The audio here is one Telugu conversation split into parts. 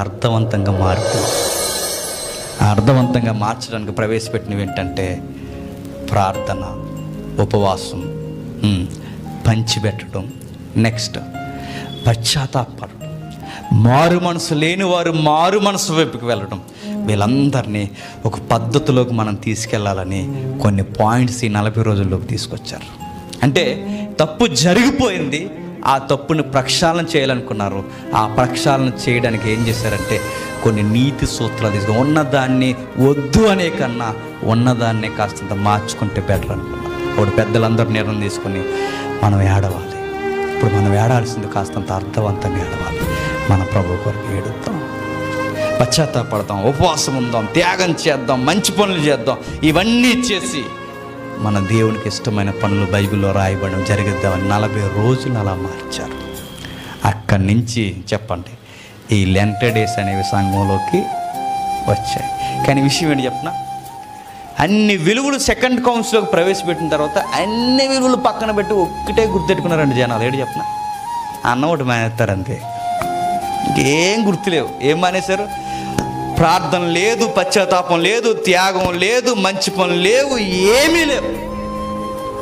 అర్థవంతంగా మార్చడానికి ప్రవేశపెట్టినవి ఏంటంటే ప్రార్థన, ఉపవాసం, పంచిపెట్టడం, నెక్స్ట్ పశ్చాత్తాపడడం, మారు మనసు లేని వారు మారు మనసు వైపుకి వెళ్ళడం. వీళ్ళందరినీ ఒక పద్ధతిలోకి మనం తీసుకెళ్లాలని కొన్ని పాయింట్స్ ఈ 40 రోజుల్లోకి తీసుకొచ్చారు. అంటే తప్పు జరిగిపోయింది, ఆ తప్పుని ప్రక్షాళన చేయాలనుకున్నారు. ఆ ప్రక్షాళన చేయడానికి ఏం చేశారంటే కొన్ని నీతి సూత్రాలు తీసుకుని ఉన్నదాన్ని వద్దు అనే కన్నా ఉన్నదాన్నే కాస్తంత మార్చుకుంటే బెటర్ అనుకున్నారు. అప్పుడు పెద్దలందరూ నిర్ణయం తీసుకొని మనం ఏడవాలి. ఇప్పుడు మనం ఏడాల్సింది కాస్తంత అర్థవంతంగా ఏడవాలి. మన ప్రభు కొరకు ఏడుద్దాం, పశ్చాత్తాపడదాం, ఉపవాసం ఉందాం, త్యాగం చేద్దాం, మంచి పనులు చేద్దాం. ఇవన్నీ చేసి మన దేవునికి ఇష్టమైన పనులు బైబిల్లో రాయబడడం జరిగిద్దామని 40 రోజులు అలా మార్చారు. అక్కడి నుంచి చెప్పండి ఈ లెంట్ డేస్ అనేవి సంఘంలోకి వచ్చాయి. కానీ విషయం ఏంటి చెప్పిన, అన్ని విలువలు సెకండ్ కౌన్సిల్లోకి ప్రవేశపెట్టిన తర్వాత అన్ని విలువలు పక్కన పెట్టి ఒక్కటే గుర్తెట్టుకున్నారండి జనాలు. ఏంటి చెప్పిన, అన్న ఒకటి మానేస్తారు అంతే, ఇంకేం గుర్తులేవు. ఏం మానేశారు? ప్రార్థన లేదు, పశ్చాత్తాపం లేదు, త్యాగం లేదు, మంచి పనులు లేవు, ఏమీ లేవు.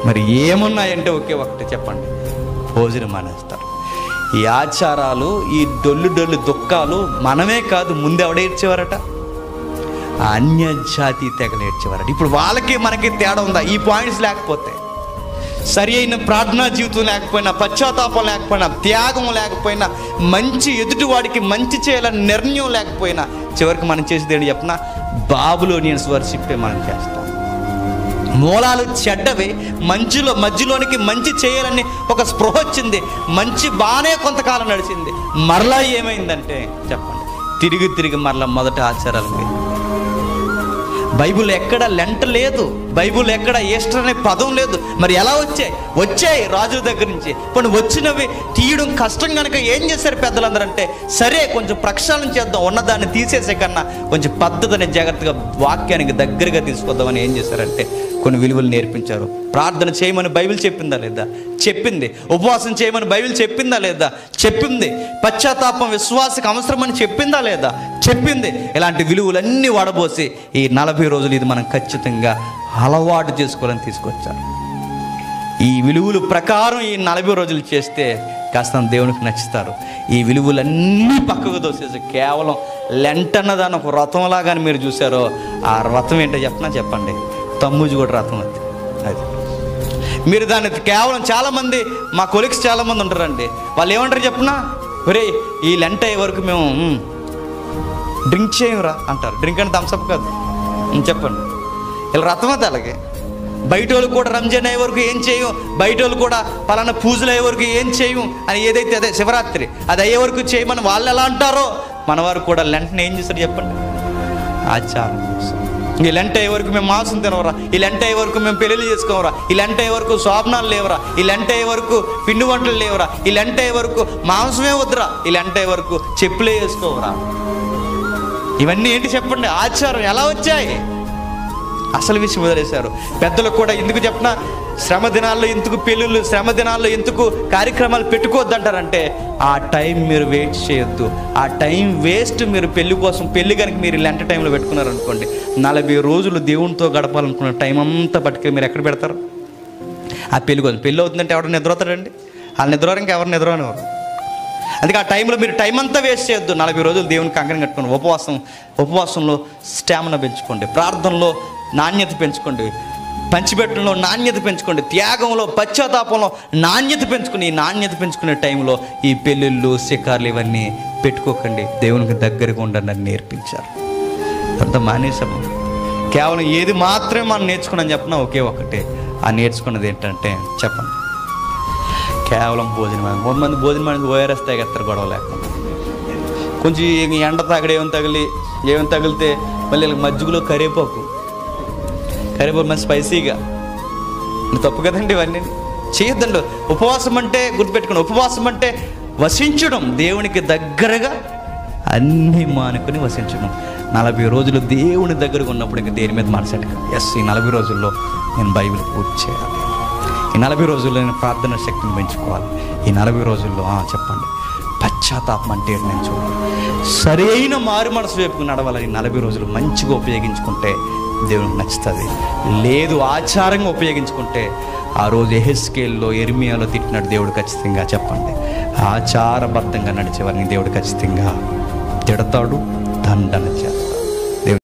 మరి ఏమున్నాయంటే ఒకే ఒకటి చెప్పండి, భోజనం మానేస్తారు. ఈ ఆచారాలు, ఈ డొల్లు దుఃఖాలు మనమే కాదు, ముందు ఎవడ ఏడ్చేవారట? అన్య జాతి తెగలు ఏడ్చేవారట. ఇప్పుడు వాళ్ళకి మనకి తేడా ఉందా? ఈ పాయింట్స్ లేకపోతే, సరి అయిన ప్రార్థనా జీవితం లేకపోయినా, పశ్చాత్తాపం లేకపోయినా, త్యాగం లేకపోయినా, మంచి ఎదుటివాడికి మంచి చేయాలని నిర్ణయం లేకపోయినా, చివరికి మనం చేసేది ఏంటి చెప్పిన, బాబులోనియన్స్ వర్షిప్పే మనం చేస్తాం. మూలాలు చెడ్డవి, మధ్యలోనికి మంచి చేయాలని ఒక స్పృహ వచ్చింది, మంచి బాగానే కొంతకాలం నడిచింది. మరలా ఏమైందంటే చెప్పండి, తిరిగి మరలా మొదటి ఆచారాలకి. బైబుల్ ఎక్కడ లెంట లేదు, బైబుల్ ఎక్కడ ఈస్టర్ అనే పదం లేదు. మరి ఎలా వచ్చాయి రాజుల దగ్గర నుంచి. కొన్ని వచ్చినవి తీయడం కష్టం కనుక ఏం చేశారు పెద్దలందరూ అంటే, సరే కొంచెం ప్రక్షాళన చేద్దాం, ఉన్నదాన్ని తీసేసే కన్నా కొంచెం పద్ధతిని జాగ్రత్తగా వాక్యానికి దగ్గరగా తీసుకొద్దామని ఏం చేశారంటే కొన్ని విలువలు నేర్పించారు. ప్రార్థన చేయమని బైబిల్ చెప్పిందా లేదా? చెప్పింది. ఉపవాసం చేయమని బైబిల్ చెప్పిందా లేదా? చెప్పింది. పశ్చాత్తాపం విశ్వాసకు అవసరమని చెప్పిందా లేదా? చెప్పింది. ఇలాంటి విలువలన్నీ వడబోసి ఈ 40 రోజులు ఇది మనం ఖచ్చితంగా అలవాటు చేసుకోవాలని తీసుకొచ్చారు. ఈ విలువల ప్రకారం ఈ 40 రోజులు చేస్తే కాస్త దేవునికి నచ్చుతారు. ఈ విలువలన్నీ పక్కకు దోసేసి కేవలం లెంటన్నదాన్ని ఒక వ్రతంలాగా మీరు చూసారో, ఆ వ్రతం ఏంటో చెప్పండి, తమ్ముజు కూడా రథం అది. మీరు దాన్ని కేవలం చాలామంది మా కొలీగ్స్ చాలామంది ఉంటారండి, వాళ్ళు ఏమంటారు చెప్పినా, ఒరే ఈ లెంట అయ్యే వరకు మేము డ్రింక్ చేయమురా అంటారు. డ్రింక్ అంటే థమ్సప్ కాదు, చెప్పండి. ఇలా రథం అది. అలాగే బయట వాళ్ళు కూడా రంజాన్ అయ్యే వరకు ఏం చేయం, బయట వాళ్ళు కూడా పలానా పూజలు అయ్యే వరకు ఏం చేయం అని ఏదైతే అదే శివరాత్రి అది అయ్యే వరకు చేయమని వాళ్ళు ఎలా అంటారో, మన వారు కూడా లెంటని ఏం చేస్తారు చెప్పండి, ఆచారం కోసం. ఈ లెంట అయ్యే వరకు మేము మాంసం తినవరా, ఈ లెంట అయ్యే వరకు మేము పెళ్ళిళ్ళు చేసుకోవరా, ఈ లెంట అయ్యే వరకు శోభనాలు లేవరా, ఈ లెంట అయ్యే వరకు పిండి వంటలు లేవరా, ఈ లెంట అయ్యే వరకు మాంసమే వద్దురా, ఈ లెంట అయ్యే వరకు చెప్పులే వేసుకోవరా. ఇవన్నీ ఏంటి చెప్పండి, ఆచారం. ఎలా వచ్చాయి? అసలు విషయం వదిలేశారు. పెద్దలకు కూడా ఎందుకు చెప్పినా, శ్రమ దినాల్లో ఎందుకు పెళ్ళిళ్ళు, శ్రమ దినాల్లో ఎందుకు కార్యక్రమాలు పెట్టుకోవద్దంటారంటే, ఆ టైం మీరు వెయిట్ చేయొద్దు. ఆ టైం వేస్ట్. మీరు పెళ్లి కోసం పెళ్లి కనుక మీరు లెంట టైంలో పెట్టుకున్నారనుకోండి, 40 రోజులు దేవునితో గడపాలనుకున్న టైం అంతా పట్టుకుని మీరు ఎక్కడ పెడతారు? ఆ పెళ్లి కోసం. పెళ్ళి అవుతుందంటే ఎవరు నిద్రవుతారండి? వాళ్ళు నిద్రవారు, ఇంకా ఎవరు నిద్రవనివారు. అందుకే ఆ టైంలో మీరు టైం అంతా వేస్ట్ చేయొద్దు. 40 రోజులు దేవునికి కంకణం కట్టుకోండి. ఉపవాసంలో స్టామినా పెంచుకోండి, ప్రార్థనలో నాణ్యత పెంచుకోండి, పంచిపెట్టడంలో నాణ్యత పెంచుకోండి, త్యాగంలో పశ్చాత్తాపంలో నాణ్యత పెంచుకుని, ఈ నాణ్యత పెంచుకునే టైంలో ఈ పెళ్ళిళ్ళు శిఖార్లు ఇవన్నీ పెట్టుకోకండి. దేవునికి దగ్గరగా ఉండండి అని నేర్పించారు. అంత మానేసాము. కేవలం ఏది మాత్రమే మనం నేర్చుకున్నాం చెప్పినా ఒకే ఒకటే. ఆ నేర్చుకున్నది ఏంటంటే చెప్పండి, కేవలం భోజనం. కొంతమంది భోజనం అనేది ఓఆర్ఎస్ తాగేస్తారు గొడవ లేకుండా. కొంచెం ఎండ తాగడం ఏమైనా తగిలితే మళ్ళీ మజ్జిగలో కరివేపాకు మంచి స్పైసీగా. తప్పు కదండి, ఇవన్నీ చేయొద్దండి. ఉపవాసం అంటే గుర్తుపెట్టుకోండి, ఉపవాసం అంటే వసించడం, దేవునికి దగ్గరగా అన్నీ మానుకొని వసించడం. 40 రోజులు దేవుని దగ్గరగా ఉన్నప్పుడు ఇంకా దేని మీద మనసెట్టు. ఈ 40 రోజుల్లో నేను బైబిల్ పూర్తి చేయాలి, ఈ 40 రోజుల్లో నేను ప్రార్థన శక్తిని పెంచుకోవాలి, ఈ 40 రోజుల్లో చెప్పండి పశ్చాత్తాపం అంటే ఏంటి నేను చూడాలి. సరైన మారు మనసు వైపుకు నడవాలని 40 రోజులు మంచిగా ఉపయోగించుకుంటే దేవునికి నచ్చుతుంది. లేదు ఆచారంగా ఉపయోగించుకుంటే ఆ రోజు యెహెజ్కేలులో యెర్మీయాలో తిట్టినట్టు దేవుడు ఖచ్చితంగా చెప్పండి, ఆచారబద్ధంగా నడిచేవారిని దేవుడు ఖచ్చితంగా తిడతాడు, దండన చేస్తాడు.